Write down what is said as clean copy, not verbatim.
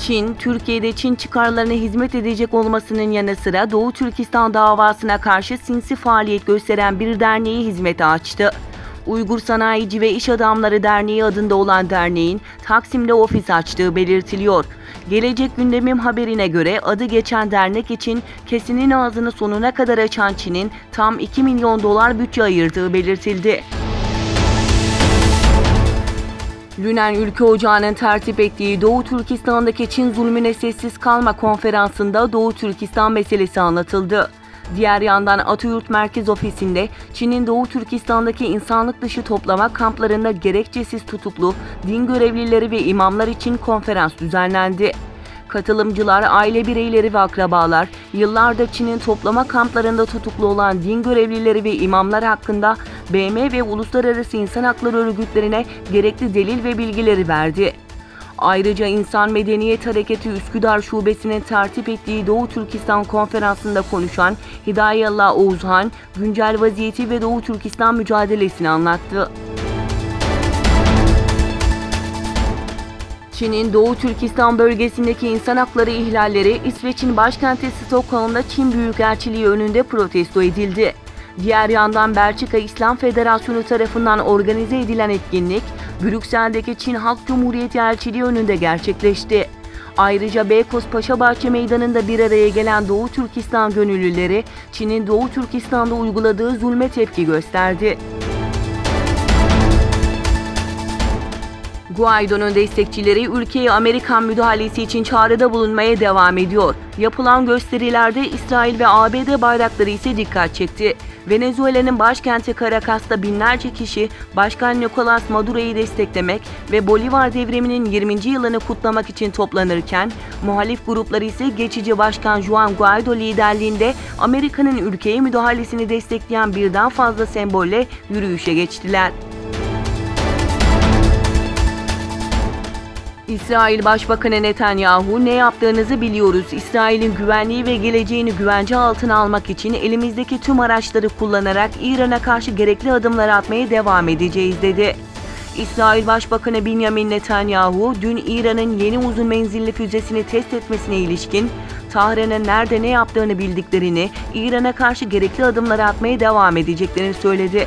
Çin, Türkiye'de Çin çıkarlarına hizmet edecek olmasının yanı sıra Doğu Türkistan davasına karşı sinsi faaliyet gösteren bir derneği hizmete açtı. Uygur Sanayici ve İş Adamları Derneği adında olan derneğin Taksim'de ofis açtığı belirtiliyor. Gelecek Gündemim haberine göre adı geçen dernek için kesinin ağzını sonuna kadar açan Çin'in tam 2 milyon dolar bütçe ayırdığı belirtildi. Lünen Ülke Ocağı'nın tertip ettiği Doğu Türkistan'daki Çin zulmüne sessiz kalma konferansında Doğu Türkistan meselesi anlatıldı. Diğer yandan Atatürk Merkez Ofisi'nde Çin'in Doğu Türkistan'daki insanlık dışı toplama kamplarında gerekçesiz tutuklu din görevlileri ve imamlar için konferans düzenlendi. Katılımcılar, aile bireyleri ve akrabalar, yıllardır Çin'in toplama kamplarında tutuklu olan din görevlileri ve imamlar hakkında BM ve uluslararası insan hakları örgütlerine gerekli delil ve bilgileri verdi. Ayrıca İnsan Medeniyet Hareketi Üsküdar Şubesi'nin tertip ettiği Doğu Türkistan Konferansı'nda konuşan Hidayallah Oğuzhan, güncel vaziyeti ve Doğu Türkistan mücadelesini anlattı. Çin'in Doğu Türkistan bölgesindeki insan hakları ihlalleri İsveç'in başkenti Stockholm'da Çin Büyükelçiliği önünde protesto edildi. Diğer yandan Belçika İslam Federasyonu tarafından organize edilen etkinlik, Brüksel'deki Çin Halk Cumhuriyeti Elçiliği önünde gerçekleşti. Ayrıca Beykoz Paşabahçe Meydanı'nda bir araya gelen Doğu Türkistan gönüllüleri, Çin'in Doğu Türkistan'da uyguladığı zulme tepki gösterdi. Guaido'nun destekçileri ülkeye Amerikan müdahalesi için çağrıda bulunmaya devam ediyor. Yapılan gösterilerde İsrail ve ABD bayrakları ise dikkat çekti. Venezuela'nın başkenti Caracas'ta binlerce kişi Başkan Nicolás Maduro'yu desteklemek ve Bolivar devriminin 20. yılını kutlamak için toplanırken, muhalif grupları ise geçici Başkan Juan Guaido liderliğinde Amerika'nın ülkeye müdahalesini destekleyen birden fazla sembolle yürüyüşe geçtiler. İsrail Başbakanı Netanyahu, "Ne yaptığınızı biliyoruz. İsrail'in güvenliği ve geleceğini güvence altına almak için elimizdeki tüm araçları kullanarak İran'a karşı gerekli adımlar atmaya devam edeceğiz," dedi. İsrail Başbakanı Benjamin Netanyahu, dün İran'ın yeni uzun menzilli füzesini test etmesine ilişkin Tahran'ın nerede ne yaptığını bildiklerini, İran'a karşı gerekli adımları atmaya devam edeceklerini söyledi.